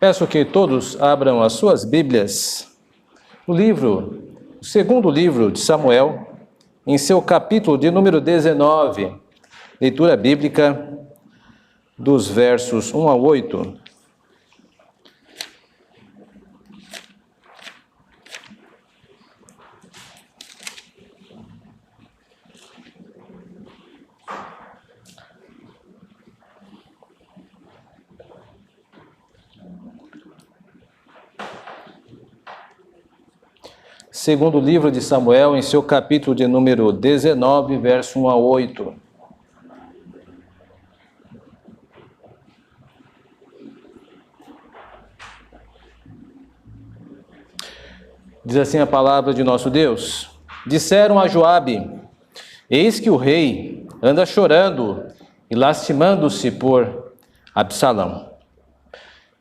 Peço que todos abram as suas Bíblias no segundo livro de Samuel, em seu capítulo de número 19, leitura bíblica dos versos 1 a 8. Segundo livro de Samuel, em seu capítulo de número 19, verso 1 a 8. Diz assim a palavra de nosso Deus: disseram a Joabe: eis que o rei anda chorando e lastimando-se por Absalão.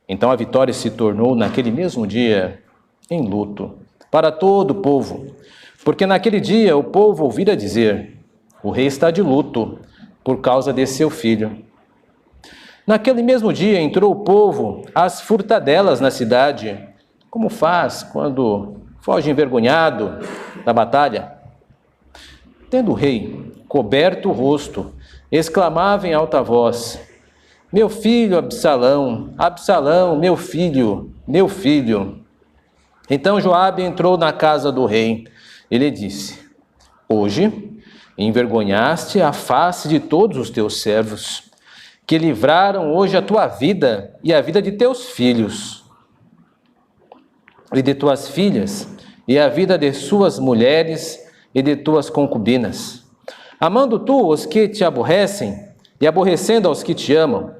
Então a vitória se tornou naquele mesmo dia em luto para todo o povo, porque naquele dia o povo ouvira dizer: o rei está de luto por causa de seu filho. Naquele mesmo dia entrou o povo às furtadelas na cidade, como faz quando foge envergonhado da batalha. Tendo o rei coberto o rosto, exclamava em alta voz: meu filho Absalão, Absalão, meu filho, meu filho. Então Joabe entrou na casa do rei e lhe disse: hoje envergonhaste a face de todos os teus servos, que livraram hoje a tua vida e a vida de teus filhos e de tuas filhas, e a vida de suas mulheres e de tuas concubinas, amando tu os que te aborrecem e aborrecendo aos que te amam.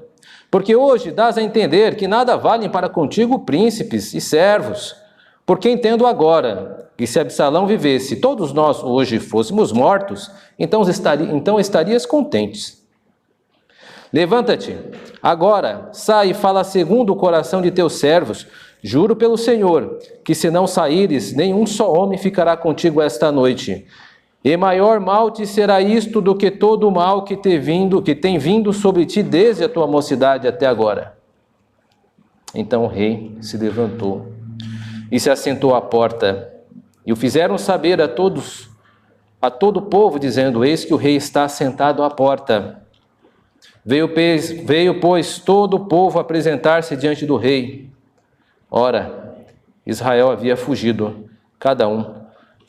Porque hoje dás a entender que nada valem para contigo príncipes e servos. Porque entendo agora que se Absalão vivesse, todos nós hoje fôssemos mortos, então estarias contentes. Levanta-te, agora, sai e fala segundo o coração de teus servos. Juro pelo Senhor, que se não saíres, nenhum só homem ficará contigo esta noite. E maior mal te será isto do que todo o mal que tem vindo sobre ti desde a tua mocidade até agora. Então o rei se levantou e se assentou à porta, e o fizeram saber a todo o povo, dizendo: eis que o rei está sentado à porta. Veio, pois, todo o povo apresentar-se diante do rei. Ora, Israel havia fugido, cada um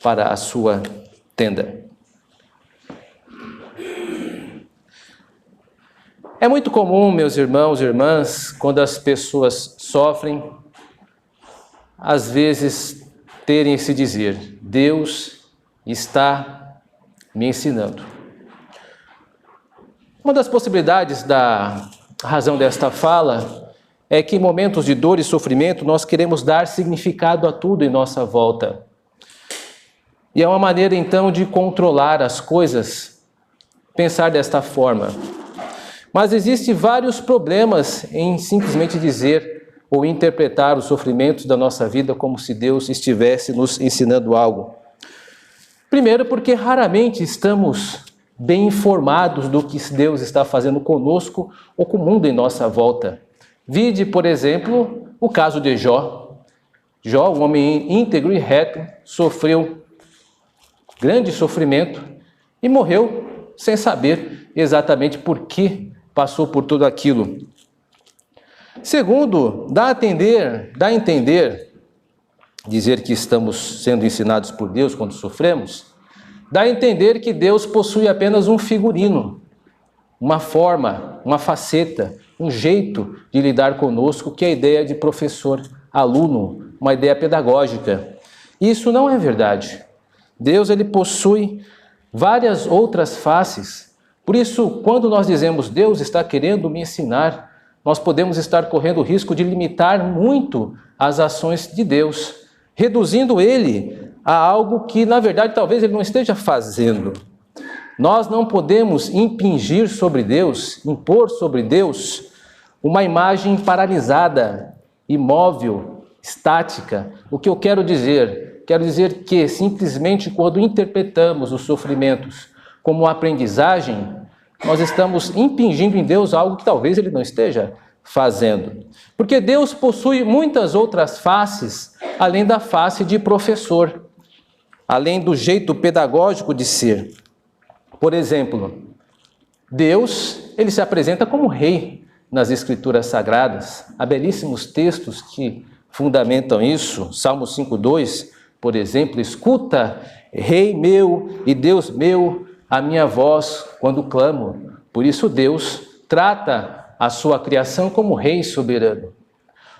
para a sua tenda. É muito comum, meus irmãos e irmãs, quando as pessoas sofrem, às vezes terem esse dizer: Deus está me ensinando. Uma das possibilidades da razão desta fala é que em momentos de dor e sofrimento nós queremos dar significado a tudo em nossa volta. E é uma maneira então de controlar as coisas, pensar desta forma. Mas existem vários problemas em simplesmente dizer ou interpretar os sofrimentos da nossa vida como se Deus estivesse nos ensinando algo. Primeiro, porque raramente estamos bem informados do que Deus está fazendo conosco ou com o mundo em nossa volta. Vide, por exemplo, o caso de Jó. Jó, um homem íntegro e reto, sofreu grande sofrimento e morreu sem saber exatamente por que passou por tudo aquilo. Segundo, dá a entender, dizer que estamos sendo ensinados por Deus quando sofremos, dá a entender que Deus possui apenas um figurino, uma forma, uma faceta, um jeito de lidar conosco, que é a ideia de professor-aluno, uma ideia pedagógica. Isso não é verdade. Deus, ele possui várias outras faces. Por isso, quando nós dizemos Deus está querendo me ensinar, nós podemos estar correndo o risco de limitar muito as ações de Deus, reduzindo ele a algo que, na verdade, talvez ele não esteja fazendo. Nós não podemos impingir sobre Deus, impor sobre Deus, uma imagem paralisada, imóvel, estática. O que eu quero dizer? Quero dizer que, simplesmente, quando interpretamos os sofrimentos como aprendizagem, nós estamos impingindo em Deus algo que talvez ele não esteja fazendo. Porque Deus possui muitas outras faces, além da face de professor, além do jeito pedagógico de ser. Por exemplo, Deus, ele se apresenta como rei nas Escrituras Sagradas. Há belíssimos textos que fundamentam isso. Salmo 5:2, por exemplo: escuta, Rei meu e Deus meu, a minha voz quando clamo. Por isso Deus trata a sua criação como rei soberano.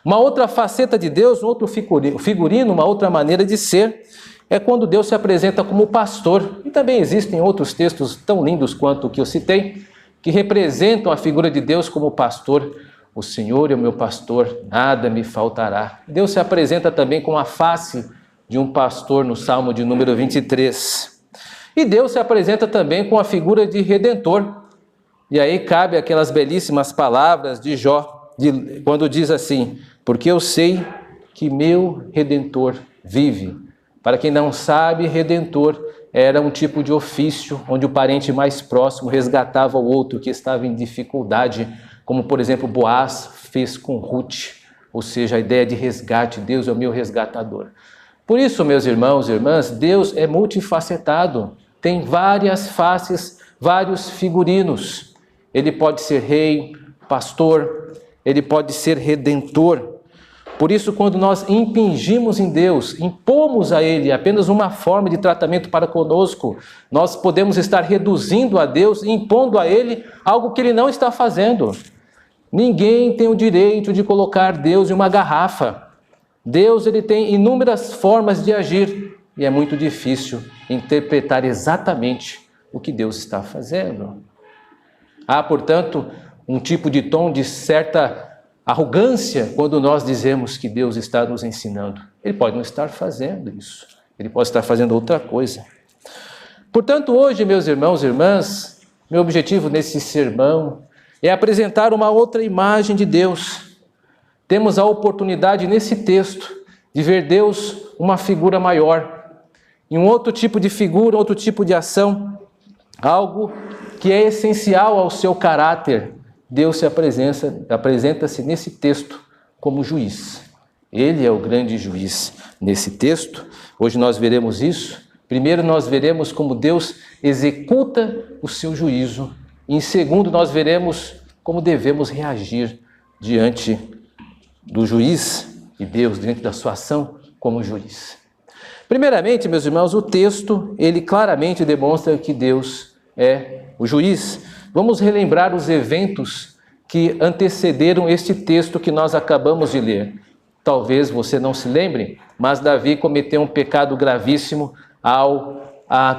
Uma outra faceta de Deus, um outro figurino, uma outra maneira de ser, é quando Deus se apresenta como pastor. E também existem outros textos tão lindos quanto o que eu citei, que representam a figura de Deus como pastor. O Senhor é o meu pastor, nada me faltará. Deus se apresenta também com a face de um pastor no Salmo de número 23. E Deus se apresenta também com a figura de redentor. E aí cabe aquelas belíssimas palavras de Jó, quando diz assim: porque eu sei que meu Redentor vive. Para quem não sabe, redentor era um tipo de ofício onde o parente mais próximo resgatava o outro que estava em dificuldade, como por exemplo Boaz fez com Ruth, ou seja, a ideia de resgate. Deus é o meu resgatador. Por isso, meus irmãos e irmãs, Deus é multifacetado, tem várias faces, vários figurinos. Ele pode ser rei, pastor, ele pode ser redentor. Por isso, quando nós impingimos em Deus, impomos a Ele apenas uma forma de tratamento para conosco, nós podemos estar reduzindo a Deus e impondo a Ele algo que Ele não está fazendo. Ninguém tem o direito de colocar Deus em uma garrafa. Deus, ele tem inúmeras formas de agir e é muito difícil interpretar exatamente o que Deus está fazendo. Há, portanto, um tipo de tom de certa arrogância quando nós dizemos que Deus está nos ensinando. Ele pode não estar fazendo isso, ele pode estar fazendo outra coisa. Portanto, hoje, meus irmãos e irmãs, meu objetivo nesse sermão é apresentar uma outra imagem de Deus. Temos a oportunidade nesse texto de ver Deus uma figura maior, em um outro tipo de figura, outro tipo de ação, algo que é essencial ao seu caráter. Deus se apresenta-se nesse texto como juiz. Ele é o grande juiz nesse texto. Hoje nós veremos isso. Primeiro nós veremos como Deus executa o seu juízo. E em segundo nós veremos como devemos reagir diante do juiz e Deus, diante da sua ação como juiz. Primeiramente, meus irmãos, o texto, ele claramente demonstra que Deus é o juiz. Vamos relembrar os eventos que antecederam este texto que nós acabamos de ler. Talvez você não se lembre, mas Davi cometeu um pecado gravíssimo ao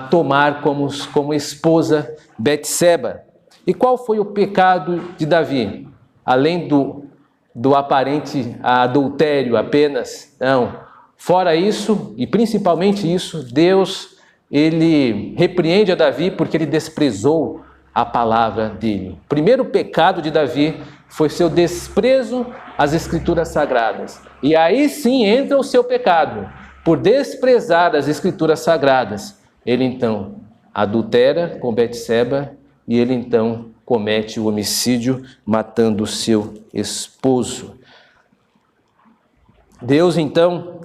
tomar como esposa Betseba. E qual foi o pecado de Davi? Além do aparente adultério apenas? Não. Fora isso, e principalmente isso, Deus, ele repreende a Davi porque ele desprezou a palavra dele. O primeiro pecado de Davi foi seu desprezo às Escrituras Sagradas. E aí sim entra o seu pecado. Por desprezar as Escrituras Sagradas, ele então adultera com Betseba e ele então comete o homicídio, matando o seu esposo. Deus então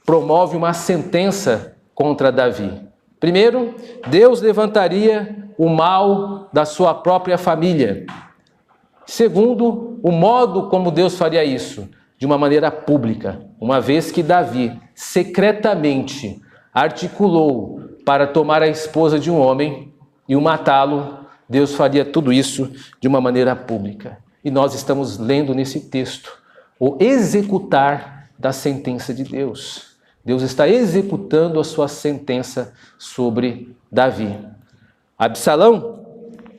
promove uma sentença contra Davi. Primeiro, Deus levantaria o mal da sua própria família. Segundo, o modo como Deus faria isso, de uma maneira pública, uma vez que Davi secretamente articulou para tomar a esposa de um homem e o matá-lo. Deus faria tudo isso de uma maneira pública. E nós estamos lendo nesse texto o executar da sentença de Deus. Deus está executando a sua sentença sobre Davi. Absalão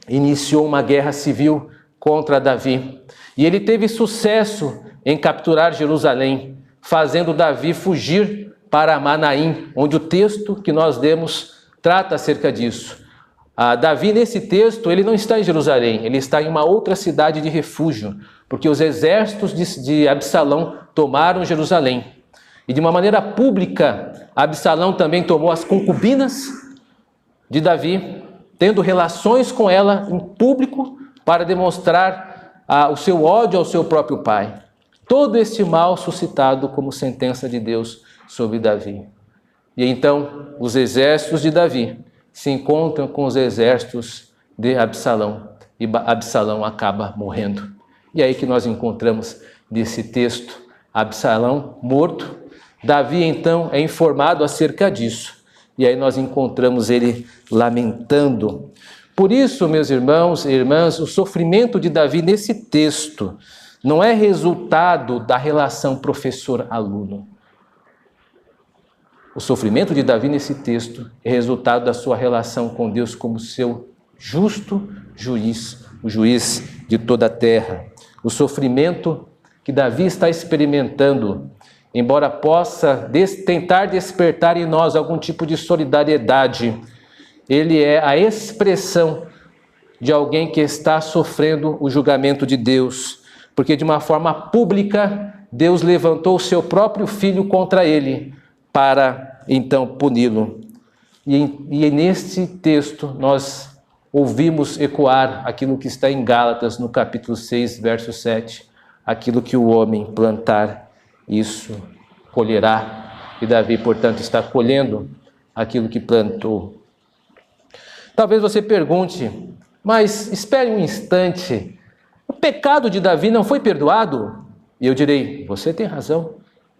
iniciou uma guerra civil contra Davi e ele teve sucesso em capturar Jerusalém, fazendo Davi fugir para Manaim, onde o texto que nós lemos trata acerca disso. Davi, nesse texto, ele não está em Jerusalém, ele está em uma outra cidade de refúgio, porque os exércitos de Absalão tomaram Jerusalém. E de uma maneira pública, Absalão também tomou as concubinas de Davi, tendo relações com ela em público para demonstrar o seu ódio ao seu próprio pai. Todo este mal suscitado como sentença de Deus sobre Davi. E então os exércitos de Davi se encontram com os exércitos de Absalão. E Absalão acaba morrendo. E aí que nós encontramos nesse texto Absalão morto. Davi então é informado acerca disso. E aí nós encontramos ele lamentando. Por isso, meus irmãos e irmãs, o sofrimento de Davi nesse texto não é resultado da relação professor-aluno. O sofrimento de Davi nesse texto é resultado da sua relação com Deus como seu justo juiz, o juiz de toda a terra. O sofrimento que Davi está experimentando, embora possa tentar despertar em nós algum tipo de solidariedade, ele é a expressão de alguém que está sofrendo o julgamento de Deus, porque de uma forma pública Deus levantou o seu próprio filho contra ele para então puni-lo. E neste texto nós ouvimos ecoar aquilo que está em Gálatas no capítulo 6, verso 7, aquilo que o homem plantar, isso colherá. E Davi, portanto, está colhendo aquilo que plantou. Talvez você pergunte, mas espere um instante, o pecado de Davi não foi perdoado? E eu direi, você tem razão.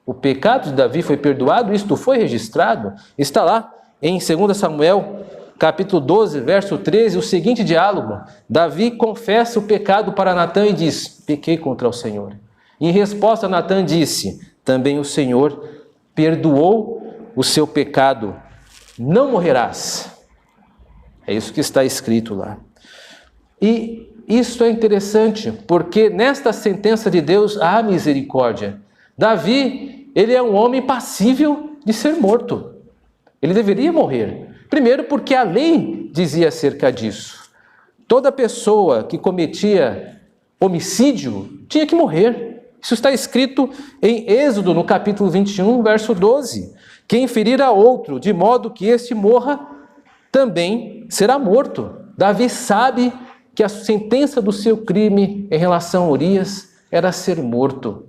O pecado de Davi foi perdoado, isto foi registrado. Está lá em 2 Samuel, capítulo 12, verso 13, o seguinte diálogo. Davi confessa o pecado para Natã e diz, pequei contra o Senhor. Em resposta, Natã disse, também o Senhor perdoou o seu pecado, não morrerás. É isso que está escrito lá. E isso é interessante, porque nesta sentença de Deus há misericórdia. Davi, ele é um homem passível de ser morto. Ele deveria morrer. Primeiro porque a lei dizia acerca disso. Toda pessoa que cometia homicídio tinha que morrer. Isso está escrito em Êxodo, no capítulo 21, verso 12. Quem ferir a outro, de modo que este morra, também será morto. Davi sabe que a sentença do seu crime em relação a Urias era ser morto.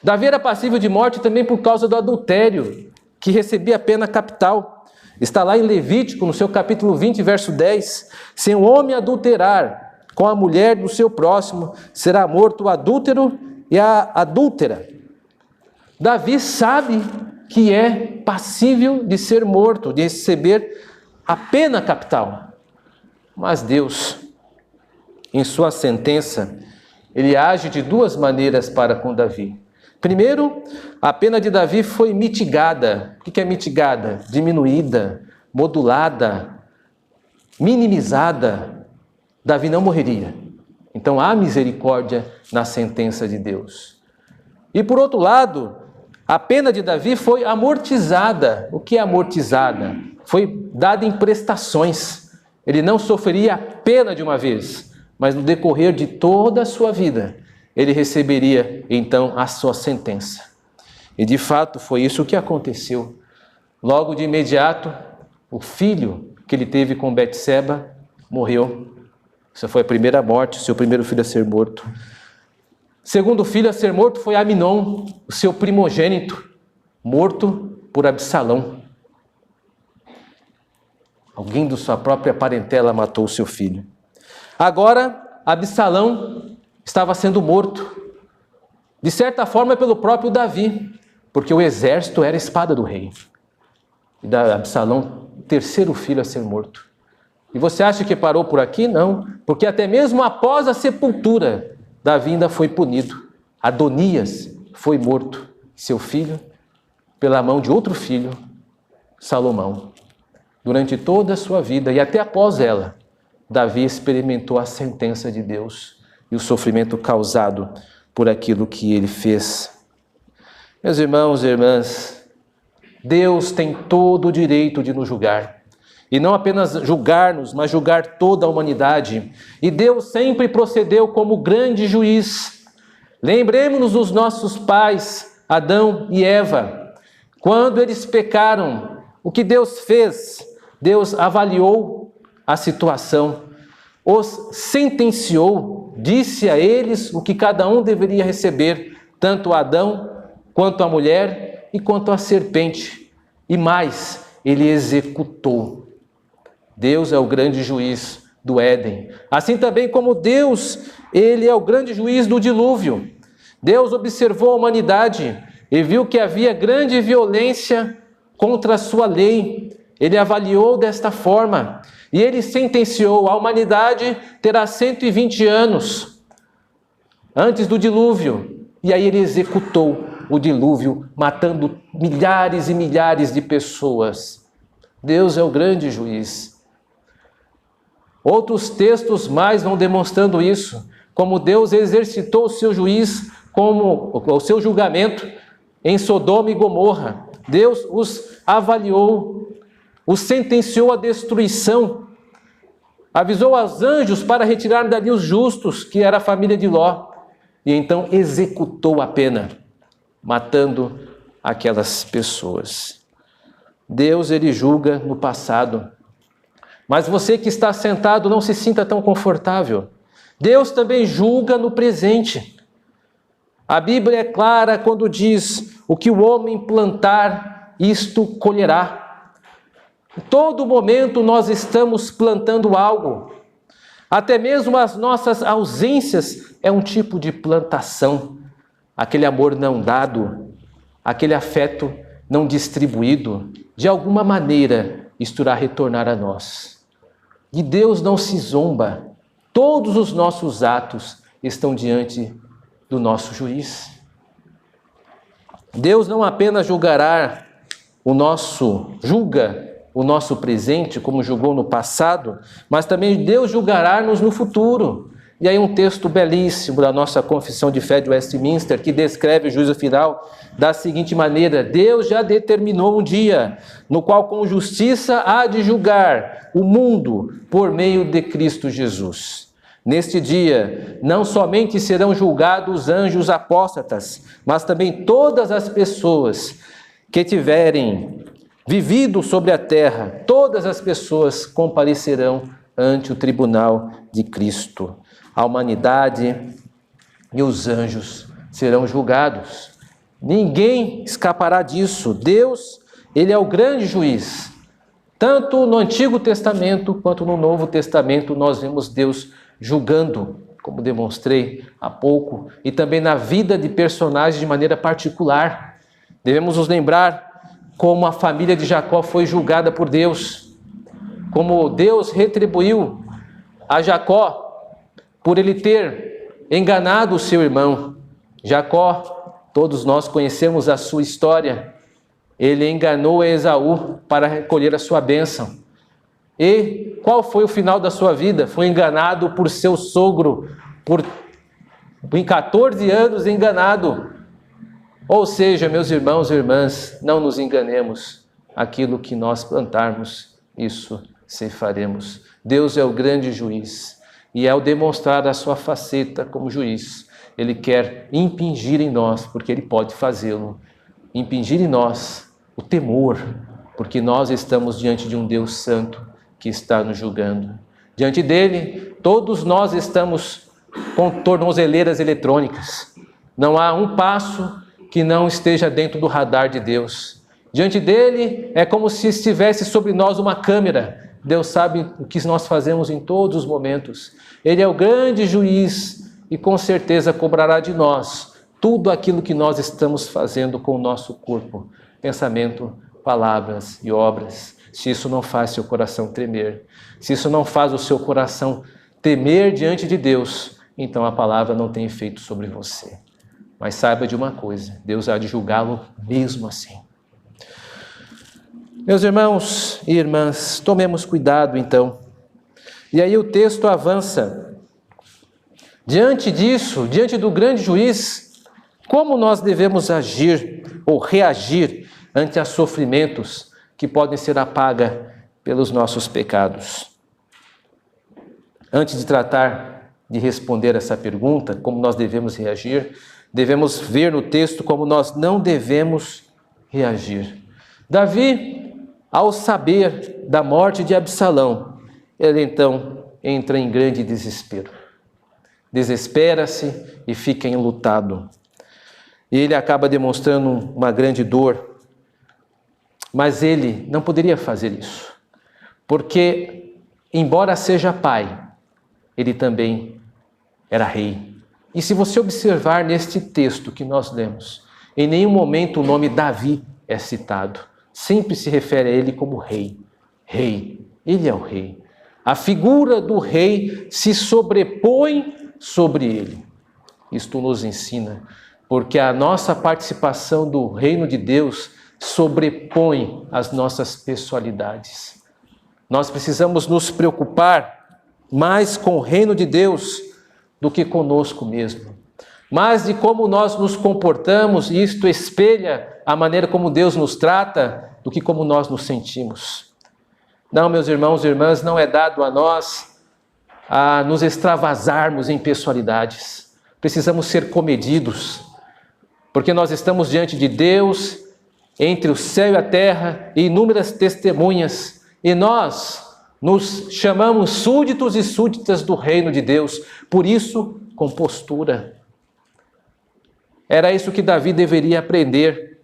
Davi era passível de morte também por causa do adultério, que recebia a pena capital. Está lá em Levítico, no seu capítulo 20, verso 10. Se um homem adulterar com a mulher do seu próximo, será morto o adúltero e a adúltera. Davi sabe que é passível de ser morto, de receber a pena capital. Mas Deus, em sua sentença, ele age de duas maneiras para com Davi. Primeiro, a pena de Davi foi mitigada. O que é mitigada? Diminuída, modulada, minimizada. Davi não morreria. Então há misericórdia na sentença de Deus. E por outro lado, a pena de Davi foi amortizada. O que é amortizada? Foi dada em prestações. Ele não sofreria a pena de uma vez, mas no decorrer de toda a sua vida, ele receberia então a sua sentença. E de fato foi isso que aconteceu. Logo de imediato, o filho que ele teve com Betseba morreu. Essa foi a primeira morte, seu primeiro filho a ser morto. Segundo filho a ser morto foi Aminon, o seu primogênito, morto por Absalão. Alguém de sua própria parentela matou o seu filho. Agora, Absalão estava sendo morto, de certa forma pelo próprio Davi, porque o exército era a espada do rei. E Absalão, o terceiro filho a ser morto. E você acha que parou por aqui? Não, porque até mesmo após a sepultura, Davi ainda foi punido. Adonias foi morto, seu filho, pela mão de outro filho, Salomão. Durante toda a sua vida e até após ela, Davi experimentou a sentença de Deus e o sofrimento causado por aquilo que ele fez. Meus irmãos e irmãs, Deus tem todo o direito de nos julgar. E não apenas julgar-nos, mas julgar toda a humanidade. E Deus sempre procedeu como grande juiz. Lembremos-nos dos nossos pais, Adão e Eva. Quando eles pecaram, o que Deus fez? Deus avaliou a situação. os sentenciou, disse a eles o que cada um deveria receber, tanto Adão, quanto a mulher e quanto a serpente. E mais, ele executou. Deus é o grande juiz do Éden. Assim também como Deus, ele é o grande juiz do dilúvio. Deus observou a humanidade e viu que havia grande violência contra a sua lei. Ele avaliou desta forma e ele sentenciou: a humanidade terá 120 anos antes do dilúvio. E aí ele executou o dilúvio, matando milhares e milhares de pessoas. Deus é o grande juiz. Outros textos mais vão demonstrando isso, como Deus exercitou o seu juiz, como o seu julgamento em Sodoma e Gomorra. Deus os avaliou, os sentenciou à destruição, avisou aos anjos para retirar dali os justos, que era a família de Ló, e então executou a pena, matando aquelas pessoas. Deus, ele julga no passado. Mas você que está sentado, não se sinta tão confortável. Deus também julga no presente. A Bíblia é clara quando diz: o que o homem plantar, isto colherá. Em todo momento nós estamos plantando algo. Até mesmo as nossas ausências é um tipo de plantação. Aquele amor não dado, aquele afeto não distribuído, de alguma maneira isto irá retornar a nós. De Deus não se zomba. Todos os nossos atos estão diante do nosso juiz. Deus não apenas julga o nosso presente, como julgou no passado, mas também Deus julgará-nos no futuro. E aí um texto belíssimo da nossa Confissão de Fé de Westminster, que descreve o juízo final da seguinte maneira: Deus já determinou um dia, no qual com justiça há de julgar o mundo por meio de Cristo Jesus. Neste dia, não somente serão julgados os anjos apóstatas, mas também todas as pessoas que tiverem vivido sobre a terra, todas as pessoas comparecerão ante o tribunal de Cristo. A humanidade e os anjos serão julgados. Ninguém escapará disso. Deus, ele é o grande juiz. Tanto no Antigo Testamento quanto no Novo Testamento nós vemos Deus julgando, como demonstrei há pouco, e também na vida de personagens de maneira particular. Devemos nos lembrar como a família de Jacó foi julgada por Deus, como Deus retribuiu a Jacó por ele ter enganado o seu irmão. Jacó, todos nós conhecemos a sua história. Ele enganou Esaú para recolher a sua bênção. E qual foi o final da sua vida? Foi enganado por seu sogro, em 14 anos enganado. Ou seja, meus irmãos e irmãs, não nos enganemos. Aquilo que nós plantarmos, isso ceifaremos. Deus é o grande juiz. E ao demonstrar a sua faceta como juiz, ele quer impingir em nós, porque ele pode fazê-lo, impingir em nós o temor, porque nós estamos diante de um Deus santo que está nos julgando. Diante dele, todos nós estamos com tornozeleiras eletrônicas. Não há um passo que não esteja dentro do radar de Deus. Diante dele, é como se estivesse sobre nós uma câmera. Deus sabe o que nós fazemos em todos os momentos. Ele é o grande juiz e com certeza cobrará de nós tudo aquilo que nós estamos fazendo com o nosso corpo, pensamento, palavras e obras. Se isso não faz seu coração tremer, se isso não faz o seu coração temer diante de Deus, então a palavra não tem efeito sobre você. Mas saiba de uma coisa: Deus há de julgá-lo mesmo assim. Meus irmãos e irmãs, tomemos cuidado então. E aí o texto avança. Diante disso, diante do grande juiz, como nós devemos agir ou reagir ante a sofrimentos que podem ser a paga pelos nossos pecados? Antes de tratar de responder essa pergunta, como nós devemos reagir, devemos ver no texto como nós não devemos reagir. Davi, ao saber da morte de Absalão, ele então entra em grande desespero. Desespera-se e fica enlutado. E ele acaba demonstrando uma grande dor. Mas ele não poderia fazer isso, porque, embora seja pai, ele também era rei. E se você observar neste texto que nós lemos, em nenhum momento o nome Davi é citado. Sempre se refere a ele como rei. Rei. Ele é o rei. A figura do rei se sobrepõe sobre ele. Isto nos ensina, porque a nossa participação do reino de Deus sobrepõe as nossas pessoalidades. Nós precisamos nos preocupar mais com o reino de Deus do que conosco mesmo. Mas de como nós nos comportamos, e isto espelha a maneira como Deus nos trata, do que como nós nos sentimos. Não, meus irmãos e irmãs, não é dado a nós a nos extravasarmos em pessoalidades. Precisamos ser comedidos, porque nós estamos diante de Deus, entre o céu e a terra, e inúmeras testemunhas, e nós nos chamamos súditos e súditas do reino de Deus, por isso, com postura. Era isso que Davi deveria aprender.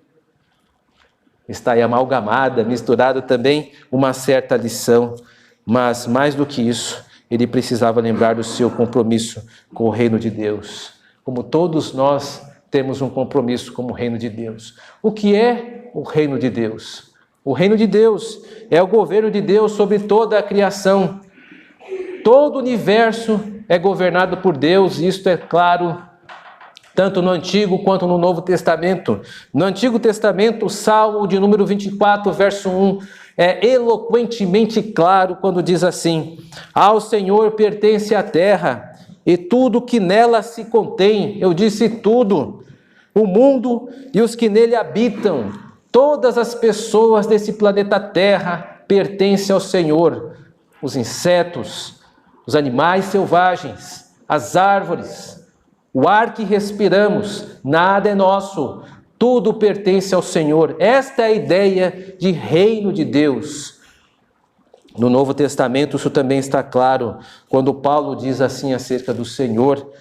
Está aí amalgamada, misturada também uma certa lição, mas mais do que isso, ele precisava lembrar do seu compromisso com o reino de Deus. Como todos nós temos um compromisso com o reino de Deus. O que é o reino de Deus? O reino de Deus é o governo de Deus sobre toda a criação. Todo o universo é governado por Deus, e isto é claro tanto no Antigo quanto no Novo Testamento. No Antigo Testamento, o Salmo de número 24, verso 1, é eloquentemente claro quando diz assim: ao Senhor pertence a terra e tudo que nela se contém. Eu disse tudo. O mundo e os que nele habitam, todas as pessoas desse planeta Terra pertencem ao Senhor. Os insetos, os animais selvagens, as árvores, o ar que respiramos, nada é nosso, tudo pertence ao Senhor. Esta é a ideia de reino de Deus. No Novo Testamento isso também está claro, quando Paulo diz assim acerca do Senhor,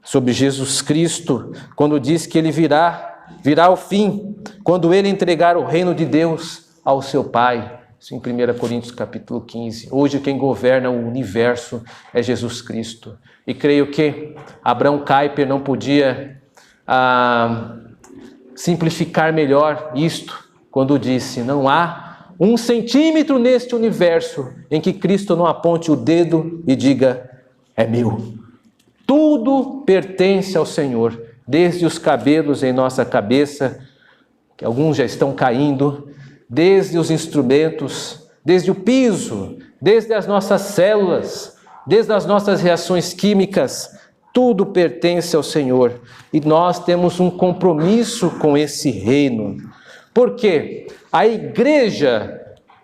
sobre Jesus Cristo, quando diz que ele virá ao fim, quando ele entregar o reino de Deus ao seu Pai. Isso em 1 Coríntios capítulo 15. Hoje quem governa o universo é Jesus Cristo. E creio que Abraham Kuyper não podia simplificar melhor isto, quando disse: não há 1 centímetro neste universo em que Cristo não aponte o dedo e diga: é meu. Tudo pertence ao Senhor, desde os cabelos em nossa cabeça, que alguns já estão caindo, desde os instrumentos, desde o piso, desde as nossas células, desde as nossas reações químicas, tudo pertence ao Senhor. E nós temos um compromisso com esse reino. Por quê? A igreja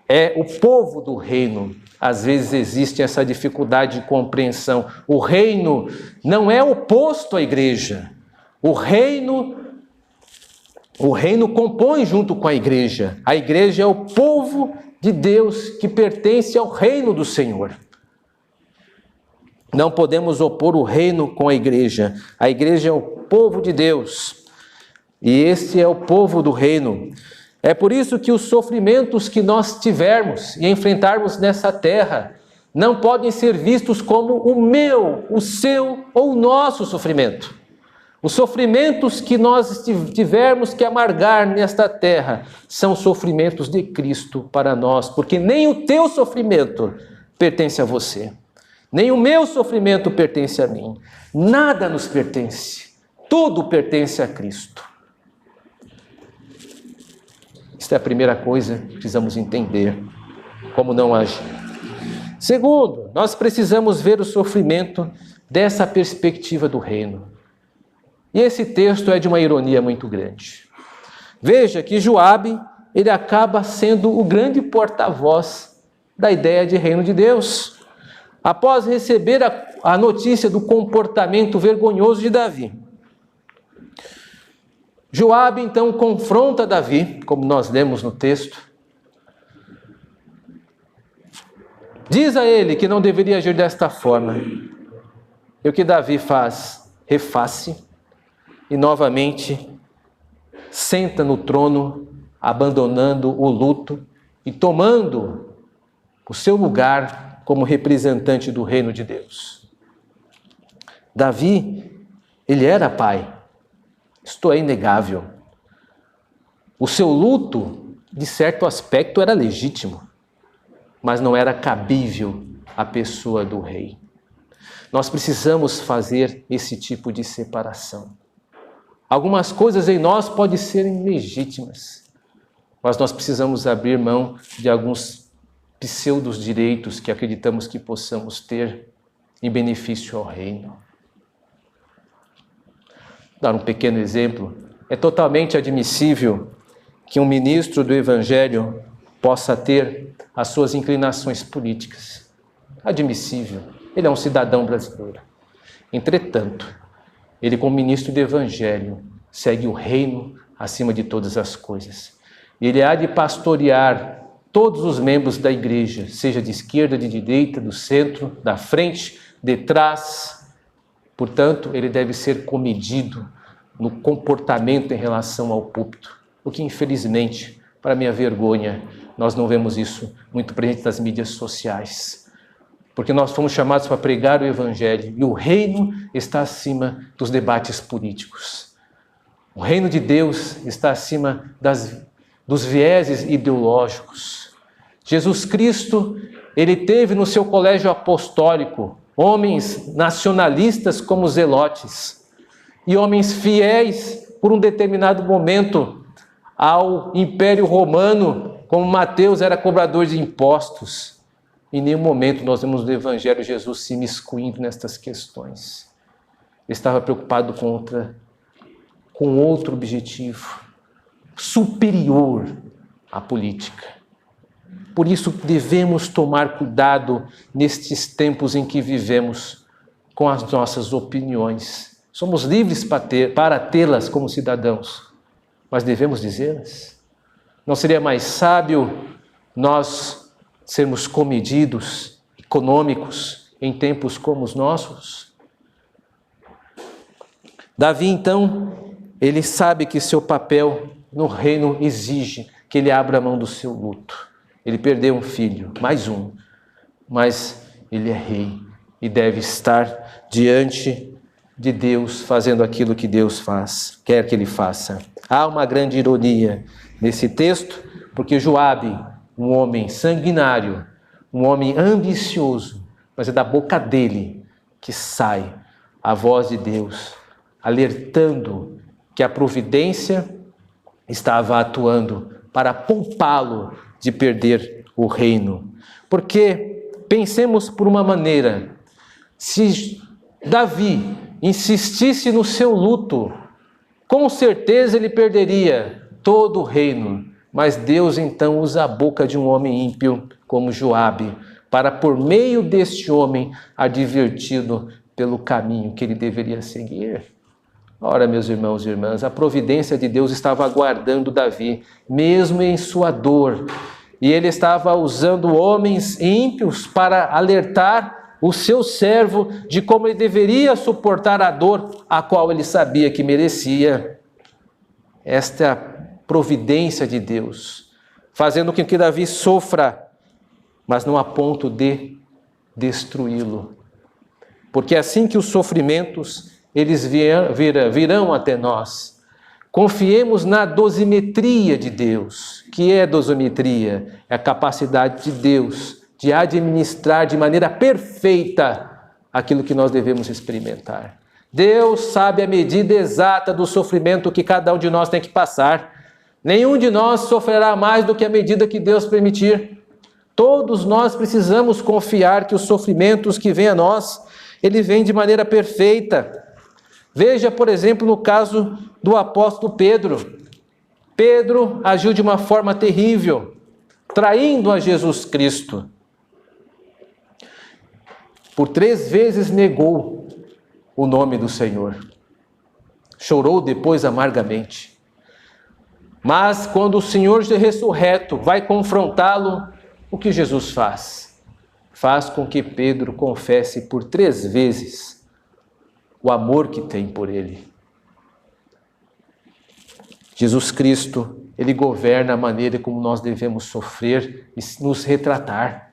é o povo do reino. Às vezes existe essa dificuldade de compreensão. O reino não é oposto à igreja. O reino compõe junto com a igreja. A igreja é o povo de Deus que pertence ao reino do Senhor. Não podemos opor o reino com a igreja. A igreja é o povo de Deus. E esse é o povo do reino. É por isso que os sofrimentos que nós tivermos e enfrentarmos nessa terra não podem ser vistos como o meu, o seu ou o nosso sofrimento. Os sofrimentos que nós tivermos que amargar nesta terra são sofrimentos de Cristo para nós, porque nem o teu sofrimento pertence a você, nem o meu sofrimento pertence a mim. Nada nos pertence, tudo pertence a Cristo. Esta é a primeira coisa que precisamos entender, como não agir. Segundo, nós precisamos ver o sofrimento dessa perspectiva do reino. E esse texto é de uma ironia muito grande. Veja que Joabe, ele acaba sendo o grande porta-voz da ideia de reino de Deus. Após receber a notícia do comportamento vergonhoso de Davi, Joabe então confronta Davi, como nós lemos no texto, Diz a ele que não deveria agir desta forma. E o que Davi faz? Reface e novamente senta no trono, abandonando o luto e tomando o seu lugar como representante do reino de Deus. Davi, ele era pai. Isto é inegável. O seu luto, de certo aspecto, era legítimo, mas não era cabível à pessoa do rei. Nós precisamos fazer esse tipo de separação. Algumas coisas em nós podem ser legítimas, mas nós precisamos abrir mão de alguns pseudos direitos que acreditamos que possamos ter em benefício ao reino. Dar um pequeno exemplo, é totalmente admissível que um ministro do Evangelho possa ter as suas inclinações políticas. Admissível, ele é um cidadão brasileiro. Entretanto, ele, como ministro do Evangelho, segue o reino acima de todas as coisas. Ele há de pastorear todos os membros da igreja, seja de esquerda, de direita, do centro, da frente, de trás. Portanto, ele deve ser comedido no comportamento em relação ao púlpito, o que, infelizmente, para minha vergonha, nós não vemos isso muito presente nas mídias sociais. Porque nós fomos chamados para pregar o Evangelho e o reino está acima dos debates políticos. O reino de Deus está acima dos vieses ideológicos. Jesus Cristo, ele teve no seu colégio apostólico homens nacionalistas como Zelotes e homens fiéis por um determinado momento ao Império Romano, como Mateus era cobrador de impostos. Em nenhum momento nós vemos no Evangelho Jesus se imiscuindo nestas questões. Ele estava preocupado com outro objetivo, superior à política. Por isso devemos tomar cuidado nestes tempos em que vivemos com as nossas opiniões. Somos livres para tê-las como cidadãos, mas devemos dizê-las. Não seria mais sábio nós sermos comedidos, econômicos, em tempos como os nossos? Davi, então, ele sabe que seu papel no reino exige que ele abra mão do seu luto. Ele perdeu um filho, mais um, mas ele é rei e deve estar diante de Deus, fazendo aquilo que Deus quer que ele faça. Há uma grande ironia nesse texto, porque Joabe, um homem sanguinário, um homem ambicioso, mas é da boca dele que sai a voz de Deus, alertando que a providência estava atuando para poupá-lo de perder o reino. Porque, pensemos por uma maneira, se Davi insistisse no seu luto, com certeza ele perderia todo o reino. Mas Deus então usa a boca de um homem ímpio como Joabe, para por meio deste homem adverti-lo pelo caminho que ele deveria seguir. Ora, meus irmãos e irmãs, a providência de Deus estava aguardando Davi, mesmo em sua dor. E ele estava usando homens ímpios para alertar o seu servo de como ele deveria suportar a dor a qual ele sabia que merecia. Esta é a providência de Deus, fazendo com que Davi sofra, mas não a ponto de destruí-lo. Porque assim que os sofrimentos eles virão até nós, confiemos na dosimetria de Deus. Que é dosimetria? É a capacidade de Deus de administrar de maneira perfeita aquilo que nós devemos experimentar. Deus sabe a medida exata do sofrimento que cada um de nós tem que passar. Nenhum de nós sofrerá mais do que a medida que Deus permitir. Todos nós precisamos confiar que os sofrimentos que vêm a nós, ele vem de maneira perfeita. Veja, por exemplo, no caso do apóstolo Pedro. Pedro agiu de uma forma terrível, traindo a Jesus Cristo. Por 3 vezes negou o nome do Senhor. Chorou depois amargamente. Mas quando o Senhor ressurreto vai confrontá-lo, o que Jesus faz? faz com que Pedro confesse por 3 vezes o amor que tem por ele. Jesus Cristo, ele governa a maneira como nós devemos sofrer e nos retratar.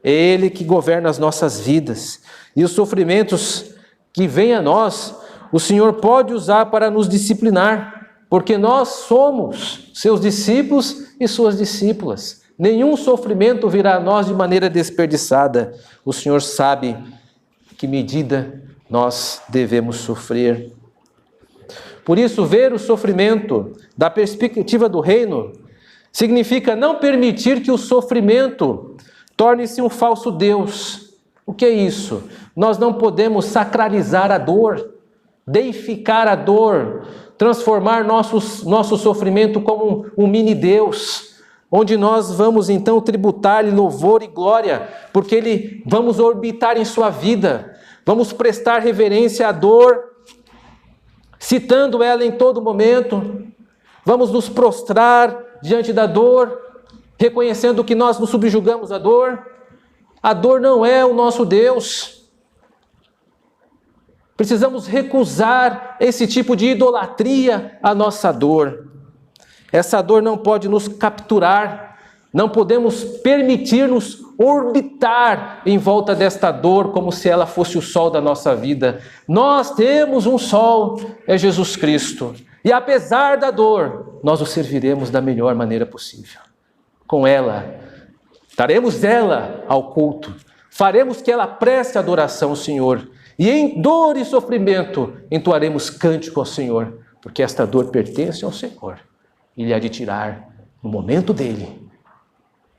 É Ele que governa as nossas vidas. E os sofrimentos que vêm a nós, o Senhor pode usar para nos disciplinar, porque nós somos seus discípulos e suas discípulas. Nenhum sofrimento virá a nós de maneira desperdiçada. O Senhor sabe que medida nós devemos sofrer. Por isso, ver o sofrimento da perspectiva do reino significa não permitir que o sofrimento torne-se um falso Deus. O que é isso? Nós não podemos sacralizar a dor, deificar a dor, transformar nosso sofrimento como um mini Deus, onde nós vamos então tributar-lhe louvor e glória, porque vamos orbitar em sua vida, vamos prestar reverência à dor, citando ela em todo momento, vamos nos prostrar diante da dor, reconhecendo que nós nos subjugamos à dor. A dor não é o nosso Deus. Precisamos recusar esse tipo de idolatria à nossa dor. Essa dor não pode nos capturar, não podemos permitir-nos orbitar em volta desta dor como se ela fosse o sol da nossa vida. Nós temos um sol, é Jesus Cristo. E apesar da dor, nós o serviremos da melhor maneira possível. Com ela, daremos ela ao culto, faremos que ela preste adoração ao Senhor. E em dor e sofrimento, entoaremos cântico ao Senhor, porque esta dor pertence ao Senhor. Ele há de tirar no momento dele.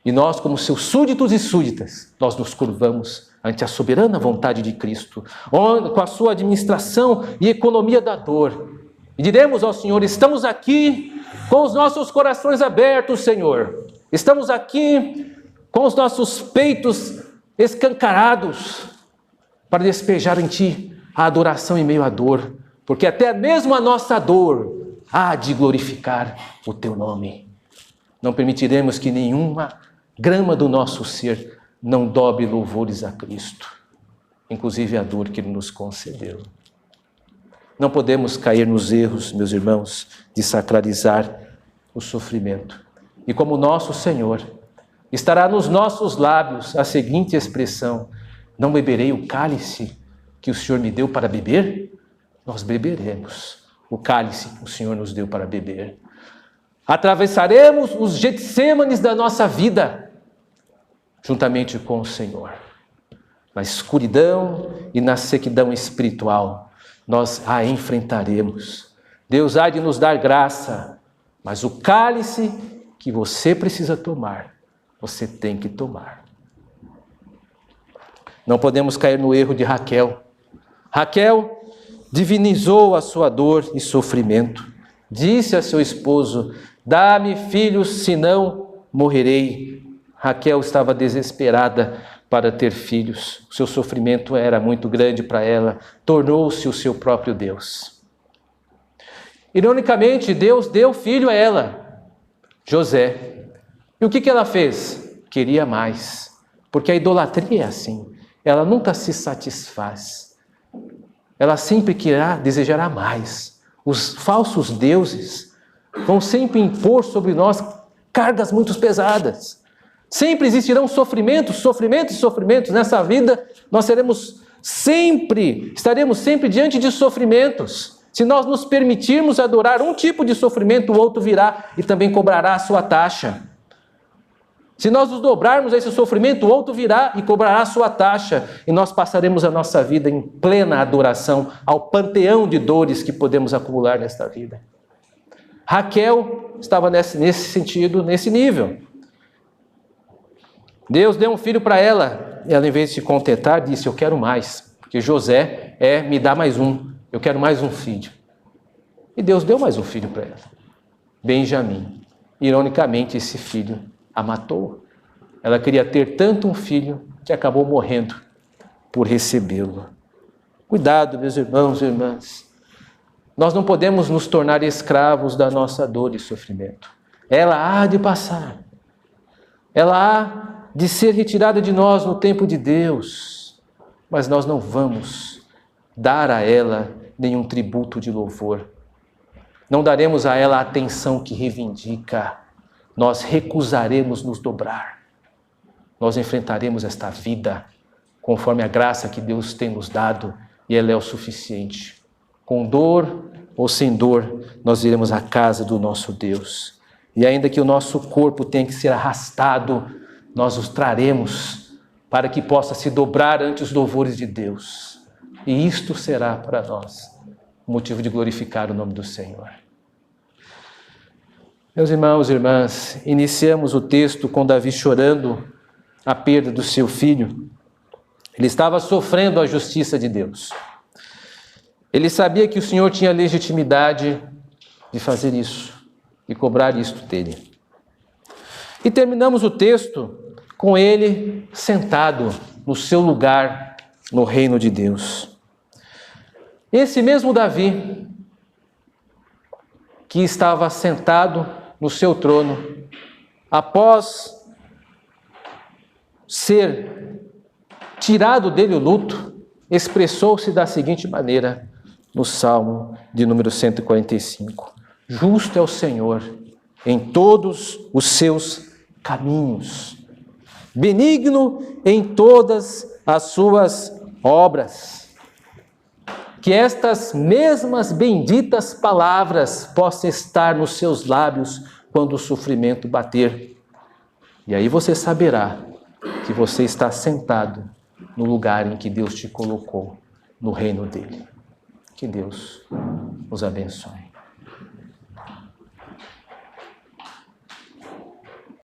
E nós, como seus súditos e súditas, nós nos curvamos ante a soberana vontade de Cristo, com a sua administração e economia da dor. E diremos ao Senhor: estamos aqui com os nossos corações abertos, Senhor. Estamos aqui com os nossos peitos escancarados para despejar em Ti a adoração em meio à dor, porque até mesmo a nossa dor há de glorificar o Teu nome. Não permitiremos que nenhuma grama do nosso ser não dobre louvores a Cristo, inclusive a dor que Ele nos concedeu. Não podemos cair nos erros, meus irmãos, de sacralizar o sofrimento. E como nosso Senhor, estará nos nossos lábios a seguinte expressão: não beberei o cálice que o Senhor me deu para beber? Nós beberemos o cálice que o Senhor nos deu para beber. Atravessaremos os Getsêmanes da nossa vida, juntamente com o Senhor. Na escuridão e na sequidão espiritual, nós a enfrentaremos. Deus há de nos dar graça, mas o cálice que você precisa tomar, você tem que tomar. Não podemos cair no erro de Raquel. Raquel divinizou a sua dor e sofrimento. Disse a seu esposo: dá-me filhos, senão morrerei. Raquel estava desesperada para ter filhos. O seu sofrimento era muito grande para ela. Tornou-se o seu próprio Deus. Ironicamente, Deus deu filho a ela, José. E o que ela fez? Queria mais. Porque a idolatria é assim. Ela nunca se satisfaz. Ela sempre desejará mais. Os falsos deuses vão sempre impor sobre nós cargas muito pesadas. Sempre existirão sofrimentos, sofrimentos e sofrimentos. Nessa vida, nós estaremos sempre diante de sofrimentos. Se nós nos permitirmos adorar um tipo de sofrimento, o outro virá e também cobrará a sua taxa. Se nós nos dobrarmos a esse sofrimento, o outro virá e cobrará a sua taxa. E nós passaremos a nossa vida em plena adoração ao panteão de dores que podemos acumular nesta vida. Raquel estava nesse sentido, nesse nível. Deus deu um filho para ela. E ela, em vez de se contentar, disse: eu quero mais. Porque José me dá mais um. Eu quero mais um filho. E Deus deu mais um filho para ela. Benjamim. Ironicamente, esse filho a matou. Ela queria ter tanto um filho que acabou morrendo por recebê-lo. Cuidado, meus irmãos e irmãs. Nós não podemos nos tornar escravos da nossa dor e sofrimento. Ela há de passar. Ela há de ser retirada de nós no tempo de Deus, mas nós não vamos dar a ela nenhum tributo de louvor. Não daremos a ela a atenção que reivindica. Nós recusaremos nos dobrar. Nós enfrentaremos esta vida conforme a graça que Deus tem nos dado, e ela é o suficiente. Com dor ou sem dor, nós iremos à casa do nosso Deus. E ainda que o nosso corpo tenha que ser arrastado, nós os traremos para que possa se dobrar ante os louvores de Deus. E isto será para nós motivo de glorificar o nome do Senhor. Meus irmãos e irmãs, iniciamos o texto com Davi chorando a perda do seu filho. Ele estava sofrendo a justiça de Deus. Ele sabia que o Senhor tinha legitimidade de fazer isso e cobrar isto dele. E terminamos o texto com ele sentado no seu lugar no reino de Deus. Esse mesmo Davi, que estava sentado no seu trono, após ser tirado dele o luto, expressou-se da seguinte maneira no Salmo de número 145. Justo é o Senhor em todos os seus caminhos, benigno em todas as suas obras. Que estas mesmas benditas palavras possam estar nos seus lábios quando o sofrimento bater. E aí você saberá que você está sentado no lugar em que Deus te colocou, no reino dele. Que Deus os abençoe.